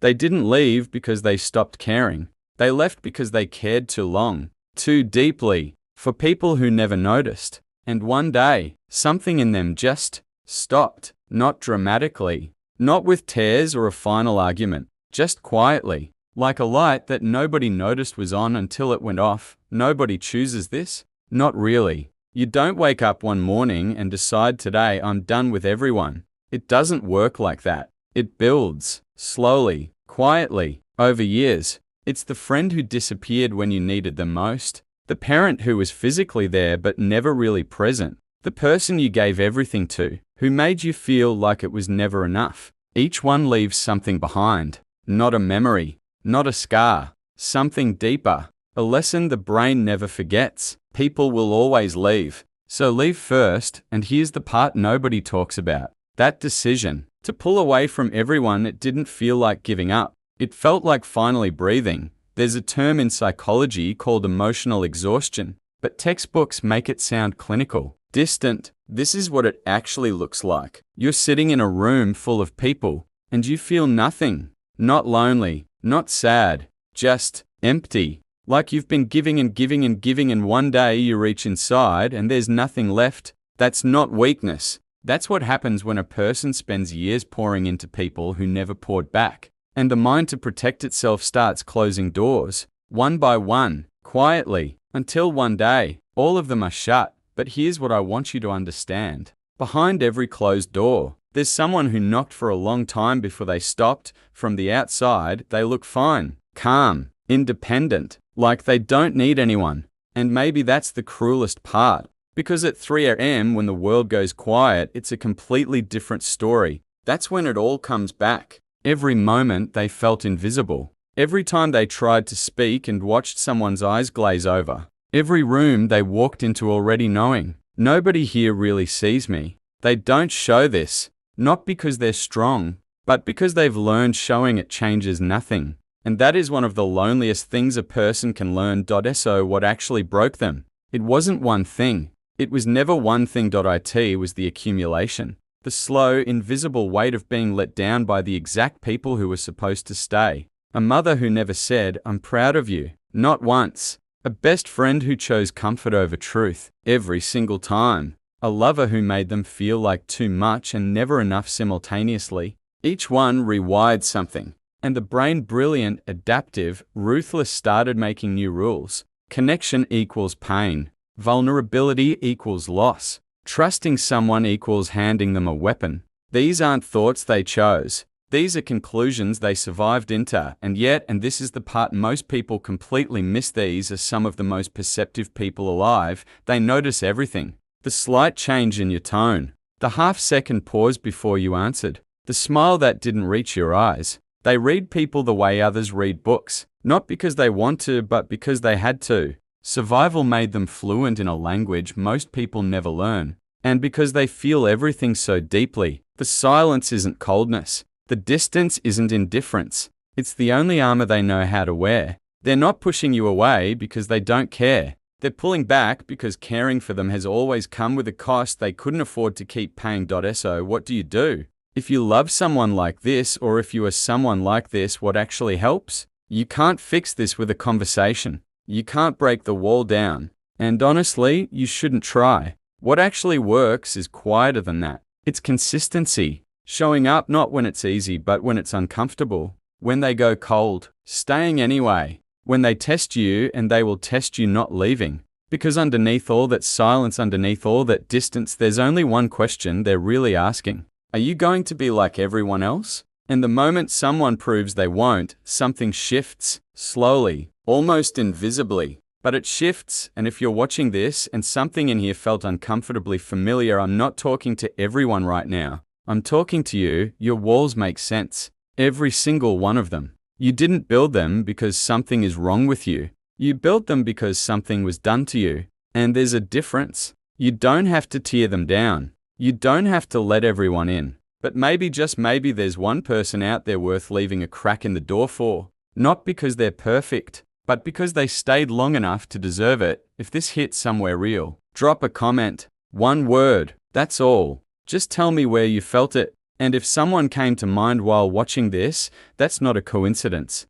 They didn't leave because they stopped caring. They left because they cared too long, too deeply, for people who never noticed. And one day, something in them just stopped, not dramatically, not with tears or a final argument, just quietly, like a light that nobody noticed was on until it went off. Nobody chooses this. Not really. You don't wake up one morning and decide today I'm done with everyone. It doesn't work like that. It builds, slowly, quietly, over years. It's the friend who disappeared when you needed them most, the parent who was physically there but never really present, the person you gave everything to, who made you feel like it was never enough. Each one leaves something behind, not a memory, not a scar, something deeper, a lesson the brain never forgets. People will always leave, so leave first, and here's the part nobody talks about. That decision, to pull away from everyone. It didn't feel like giving up. It felt like finally breathing. There's a term in psychology called emotional exhaustion, but textbooks make it sound clinical, distant. This is what it actually looks like. You're sitting in a room full of people, and you feel nothing. Not lonely, not sad, just empty. Like you've been giving and giving and giving, and one day you reach inside and there's nothing left. That's not weakness. That's what happens when a person spends years pouring into people who never poured back. And the mind, to protect itself, starts closing doors, one by one, quietly, until one day, all of them are shut. But here's what I want you to understand. Behind every closed door, there's someone who knocked for a long time before they stopped. From the outside, they look fine, calm, independent, like they don't need anyone. And maybe that's the cruelest part. Because at 3 a.m. when the world goes quiet, it's a completely different story. That's when it all comes back. Every moment they felt invisible. Every time they tried to speak and watched someone's eyes glaze over. Every room they walked into already knowing, nobody here really sees me. They don't show this, not because they're strong, but because they've learned showing it changes nothing. And that is one of the loneliest things a person can learn. So what actually broke them? It wasn't one thing. It was never one thing. It was the accumulation. The slow, invisible weight of being let down by the exact people who were supposed to stay. A mother who never said, "I'm proud of you," not once. A best friend who chose comfort over truth every single time. A lover who made them feel like too much and never enough simultaneously. Each one rewired something. And the brain, brilliant, adaptive, ruthless, started making new rules. Connection equals pain. Vulnerability equals loss. Trusting someone equals handing them a weapon. These aren't thoughts they chose. These are conclusions they survived into. And yet, and this is the part most people completely miss, these are some of the most perceptive people alive. They notice everything. The slight change in your tone. The half-second pause before you answered. The smile that didn't reach your eyes. They read people the way others read books. Not because they want to, but because they had to. Survival made them fluent in a language most people never learn. And because they feel everything so deeply, the silence isn't coldness. The distance isn't indifference. It's the only armor they know how to wear. They're not pushing you away because they don't care. They're pulling back because caring for them has always come with a cost they couldn't afford to keep paying. So what do you do? If you love someone like this, or if you are someone like this, what actually helps? You can't fix this with a conversation. You can't break the wall down. And honestly, you shouldn't try. What actually works is quieter than that. It's consistency. Showing up not when it's easy, but when it's uncomfortable. When they go cold, staying anyway. When they test you, and they will test you, not leaving. Because underneath all that silence, underneath all that distance, there's only one question they're really asking. Are you going to be like everyone else? And the moment someone proves they won't, something shifts, slowly, almost invisibly. But it shifts, and if you're watching this and something in here felt uncomfortably familiar, I'm not talking to everyone right now. I'm talking to you. Your walls make sense. Every single one of them. You didn't build them because something is wrong with you. You built them because something was done to you. And there's a difference. You don't have to tear them down. You don't have to let everyone in. But maybe, just maybe, there's one person out there worth leaving a crack in the door for. Not because they're perfect, but because they stayed long enough to deserve it. If this hits somewhere real, drop a comment. One word. That's all. Just tell me where you felt it. And if someone came to mind while watching this, that's not a coincidence.